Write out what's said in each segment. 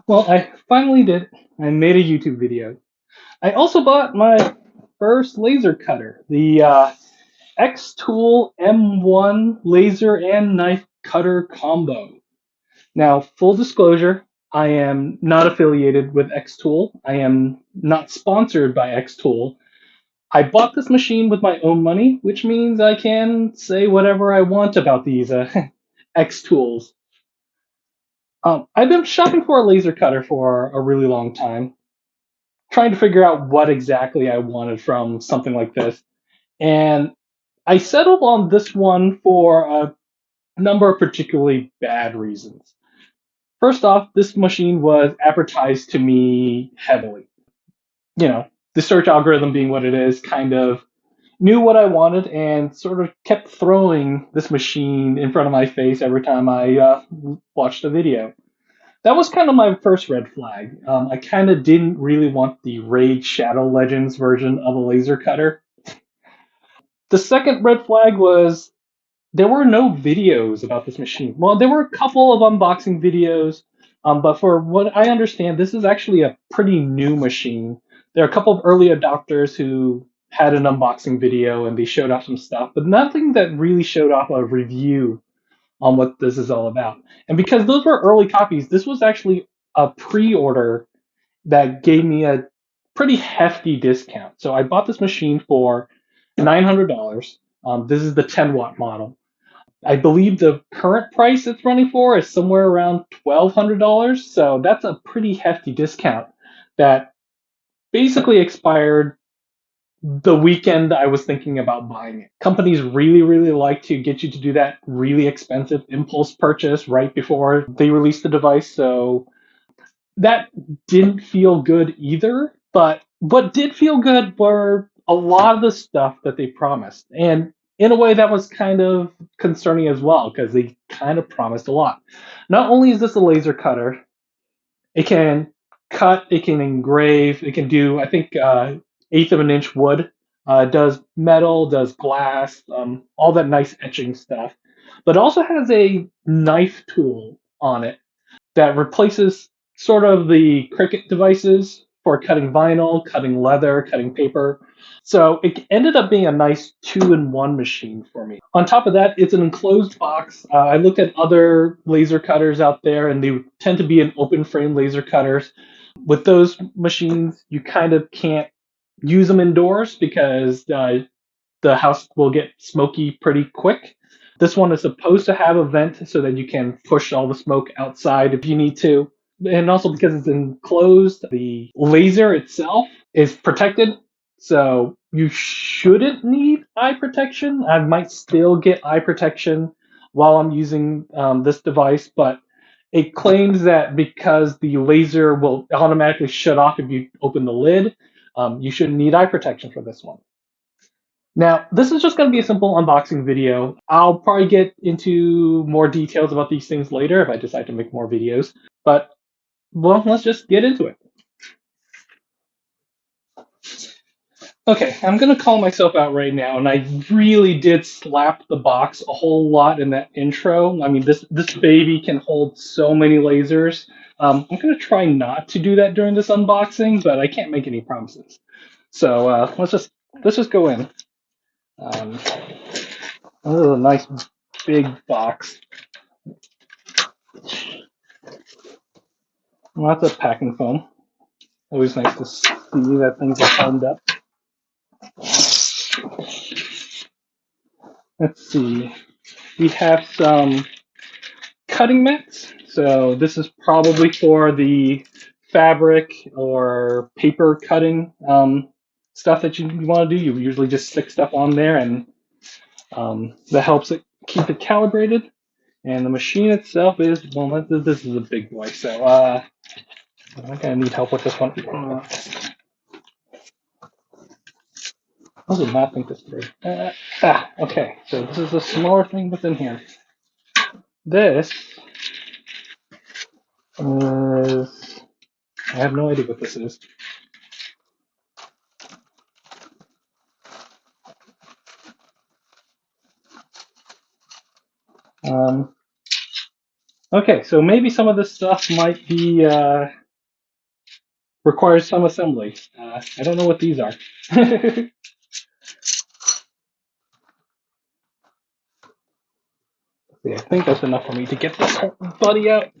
Well, I finally did. I made a YouTube video. I also bought my first laser cutter, the xTool M1 laser and knife cutter combo. Now, full disclosure, I am not affiliated with xTool. I am not sponsored by xTool. I bought this machine with my own money, which means I can say whatever I want about these xTools. I've been shopping for a laser cutter for a really long time, trying to figure out what exactly I wanted from something like this. And I settled on this one for a number of particularly bad reasons. First off, this machine was advertised to me heavily. You know, the search algorithm being what it is, kind of knew what I wanted and sort of kept throwing this machine in front of my face every time I watched a video. That was kind of my first red flag. I kind of didn't really want the Raid Shadow Legends version of a laser cutter. The second red flag was there were no videos about this machine. Well, there were a couple of unboxing videos, but for what I understand, this is actually a pretty new machine. There are a couple of early adopters who had an unboxing video and they showed off some stuff, but nothing that really showed off a review on what this is all about. And because those were early copies, this was actually a pre-order that gave me a pretty hefty discount. So I bought this machine for $900. This is the 10-watt model. I believe the current price it's running for is somewhere around $1,200. So that's a pretty hefty discount that basically expired the weekend I was thinking about buying it. Companies really, really like to get you to do that really expensive impulse purchase right before they release the device. So that didn't feel good either. But what did feel good were a lot of the stuff that they promised. And in a way, that was kind of concerning as well because they kind of promised a lot. Not only is this a laser cutter, it can cut, it can engrave, it can do, I think, eighth of an inch wood. Does metal, does glass, all that nice etching stuff. But it also has a knife tool on it that replaces sort of the Cricut devices for cutting vinyl, cutting leather, cutting paper. So it ended up being a nice two-in-one machine for me. On top of that, it's an enclosed box. I looked at other laser cutters out there, and they tend to be an open frame laser cutters. With those machines, you kind of can't use them indoors because the house will get smoky pretty quick. This one is supposed to have a vent so that you can push all the smoke outside if you need to. And also because it's enclosed, the laser itself is protected. So you shouldn't need eye protection. I might still get eye protection while I'm using this device, but it claims that because the laser will automatically shut off if you open the lid, you shouldn't need eye protection for this one. Now, this is just going to be a simple unboxing video. I'll probably get into more details about these things later if I decide to make more videos. But, well, let's just get into it. Okay, I'm going to call myself out right now, and I really did slap the box a whole lot in that intro. I mean, this baby can hold so many lasers. I'm going to try not to do that during this unboxing, but I can't make any promises. So let's just go in. Um, Oh, a nice big box. Lots of packing foam. Always nice to see that things are foamed up. Let's see. We have some cutting mats. So this is probably for the fabric or paper cutting stuff that you want to do. You usually just stick stuff on there, and that helps it keep it calibrated. And the machine itself is, well, this is a big boy, so I'm gonna need help with this one. I did not think this through. Okay, so this is the smaller thing within here. This is, I have no idea what this is. Um, Okay, so maybe some of this stuff might be requires some assembly. I don't know what these are. See, I think that's enough for me to get this whole buddy out.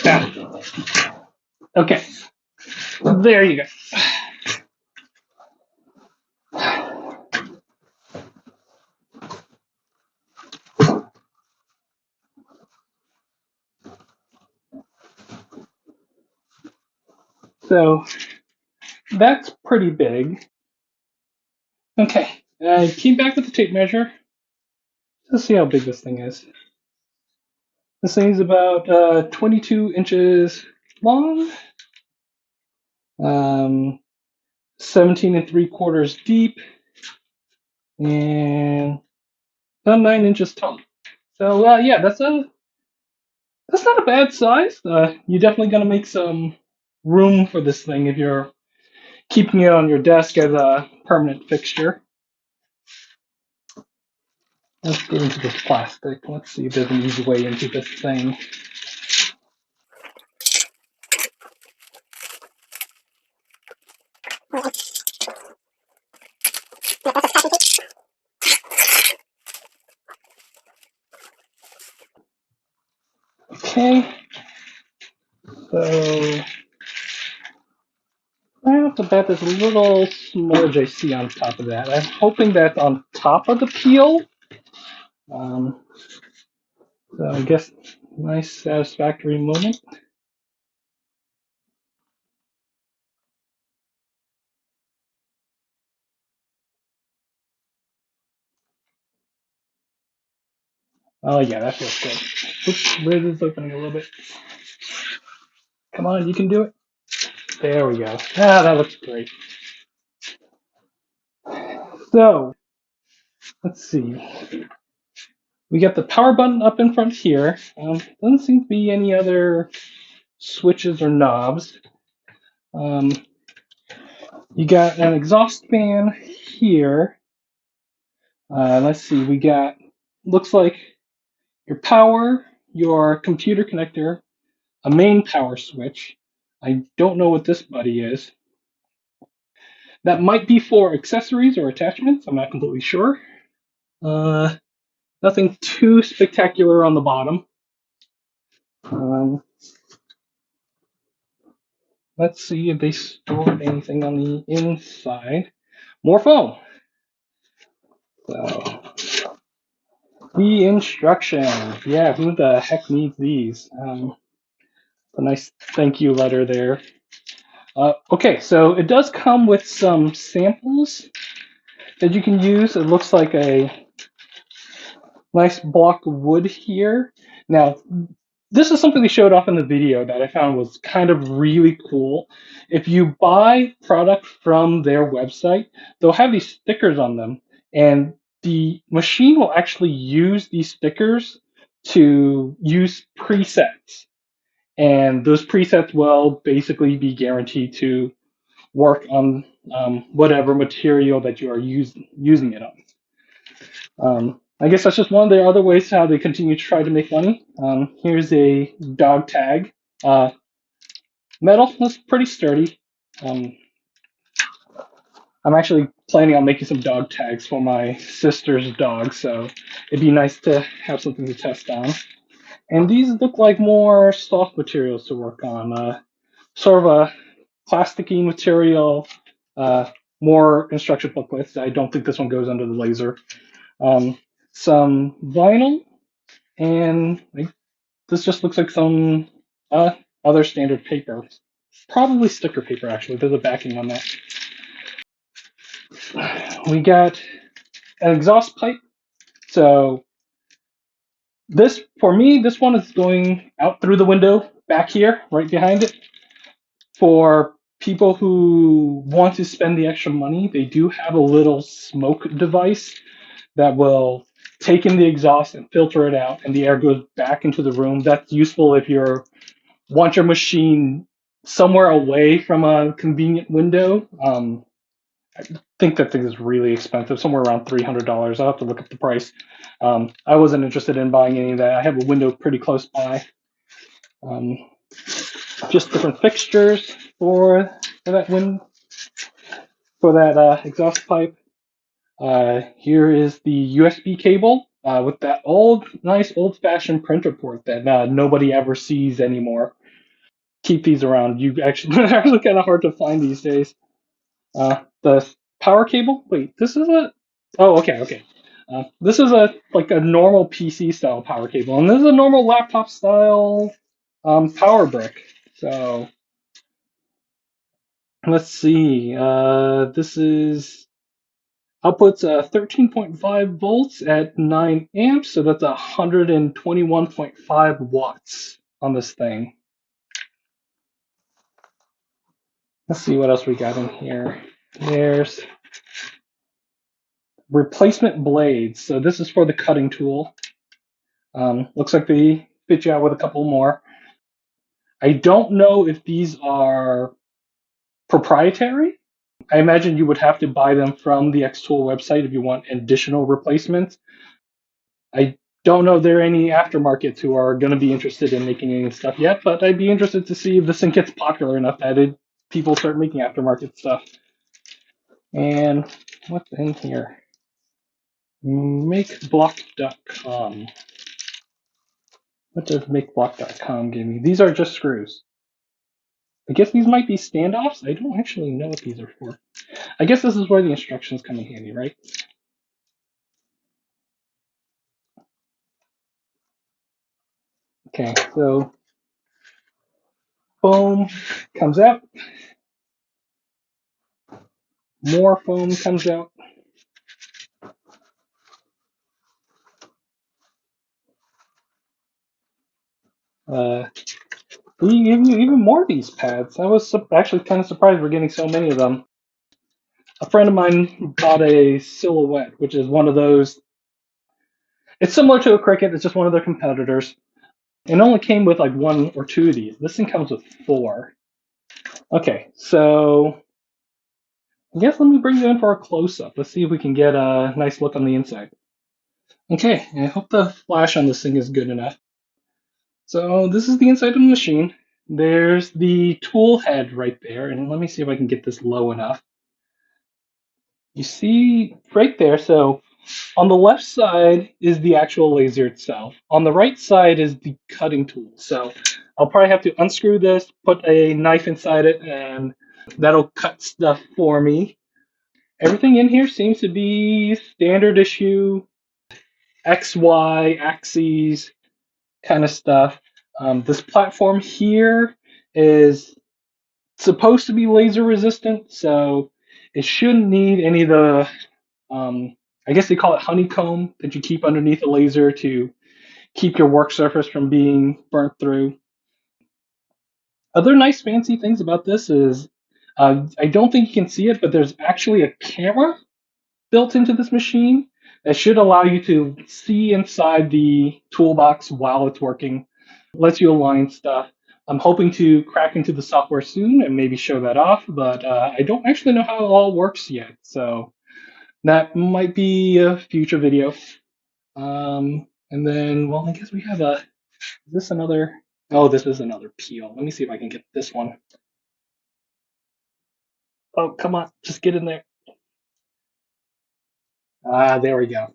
Ah, okay, there you go. So that's pretty big. Okay, I came back with the tape measure. Let's see how big this thing is. This thing's about 22 inches long, um, 17 and 3/4 deep, and about 9 inches tall. So yeah, that's not a bad size. You're definitely gonna make some room for this thing if you're keeping it on your desk as a permanent fixture. Let's get into this plastic. Let's see if there's an easy way into this thing. Okay, so right off the bat, there's a little smudge I see on top of that. I'm hoping that's on top of the peel. Um, so I guess nice satisfactory moment. Oh yeah, that feels good. Oops, lid is opening a little bit. Come on, you can do it. There we go. Ah, that looks great. So let's see. We got the power button up in front here. Doesn't seem to be any other switches or knobs. Um, you got an exhaust fan here. Let's see. We got looks like your power, your computer connector, a main power switch. I don't know what this buddy is. That might be for accessories or attachments. I'm not completely sure. Uh, Nothing too spectacular on the bottom. Um, let's see if they stored anything on the inside. More foam. So, the instructions. Yeah, who the heck needs these? A nice thank you letter there. Okay, so it does come with some samples that you can use. It looks like a nice block of wood here. Now, this is something they showed off in the video that I found was kind of really cool. If you buy product from their website, they'll have these stickers on them, and the machine will actually use these stickers to use presets. And those presets will basically be guaranteed to work on whatever material that you are using it on. I guess that's just one of the other ways how they continue to try to make money. Here's a dog tag. Uh, Metal is pretty sturdy. Um, I'm actually planning on making some dog tags for my sister's dog, so it'd be nice to have something to test on. And these look like more soft materials to work on. Sort of a plasticky material, uh, more instruction booklets. I don't think this one goes under the laser. Um, some vinyl, and this just looks like some other standard paper. Probably sticker paper, actually. There's a backing on that. We got an exhaust pipe. So this, for me, this one is going out through the window back here, right behind it. For people who want to spend the extra money, they do have a little smoke device that will take in the exhaust and filter it out, and the air goes back into the room. That's useful if you want your machine somewhere away from a convenient window. I think that thing is really expensive, somewhere around $300. I'll have to look up the price. I wasn't interested in buying any of that. I have a window pretty close by. Um, just different fixtures for that exhaust pipe. Here is the USB cable with that nice old-fashioned printer port that nobody ever sees anymore. Keep these around. They're actually kind of hard to find these days. The power cable. Wait, this is a. Oh, okay. This is a normal PC style power cable, and this is a normal laptop style power brick. So let's see. This is outputs 13.5 volts at 9 amps, so that's 121.5 watts on this thing. Let's see what else we got in here. There's replacement blades. So this is for the cutting tool. Looks like they fit you out with a couple more. I don't know if these are proprietary. I imagine you would have to buy them from the xTool website if you want additional replacements. I don't know if there are any aftermarkets who are going to be interested in making any stuff yet, but I'd be interested to see if this thing gets popular enough that people start making aftermarket stuff. And what's in here? MakeBlock.com. What does MakeBlock.com give me? These are just screws. I guess these might be standoffs. I don't actually know what these are for. I guess this is where the instructions come in handy, right? Okay, so foam comes out. More foam comes out. We give you even more of these pads. I was actually kind of surprised we're getting so many of them. A friend of mine bought a Silhouette, which is one of those. It's similar to a Cricut. It's just one of their competitors. It only came with like 1 or 2 of these. This thing comes with 4. Okay, so I guess let me bring you in for a close-up. Let's see if we can get a nice look on the inside. Okay, I hope the flash on this thing is good enough. So this is the inside of the machine. There's the tool head right there, and let me see if I can get this low enough. You see right there, so on the left side is the actual laser itself. On the right side is the cutting tool. So I'll probably have to unscrew this, put a knife inside it, and that'll cut stuff for me. Everything in here seems to be standard issue, XY axes kind of stuff. This platform here is supposed to be laser resistant, so it shouldn't need any of the, I guess they call it honeycomb that you keep underneath a laser to keep your work surface from being burnt through. Other nice fancy things about this is, I don't think you can see it, but there's actually a camera built into this machine that should allow you to see inside the toolbox while it's working. Lets you align stuff. I'm hoping to crack into the software soon and maybe show that off, but I don't actually know how it all works yet, so that might be a future video. And then, well, I guess we have is this another? Oh, this is another peel. Let me see if I can get this one. Oh, come on, just get in there. There we go.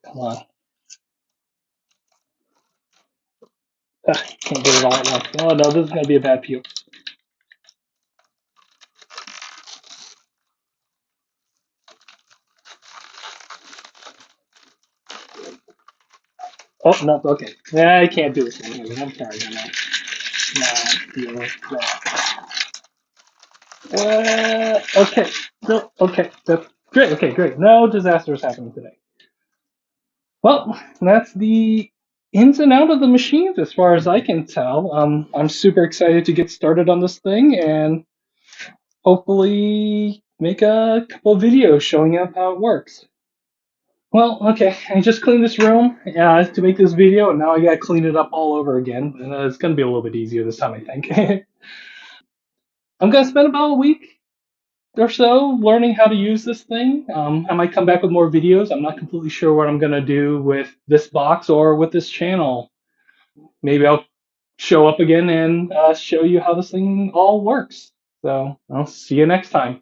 Come on. Can't get it all at once. Oh no, this is gonna be a bad peel. Oh no, okay. Yeah, I can't do it. I'm sorry, okay. No, okay. That's great. Okay, great. No disasters happening today. Well, that's the ins and out of the machines as far as I can tell. I'm super excited to get started on this thing, and hopefully make a couple of videos showing up how it works. Well, okay, I just cleaned this room to make this video, and now I gotta clean it up all over again. And it's gonna be a little bit easier this time, I think. I'm gonna spend about a week or so learning how to use this thing. I might come back with more videos. I'm not completely sure what I'm gonna do with this box or with this channel. Maybe I'll show up again and show you how this thing all works. So I'll see you next time.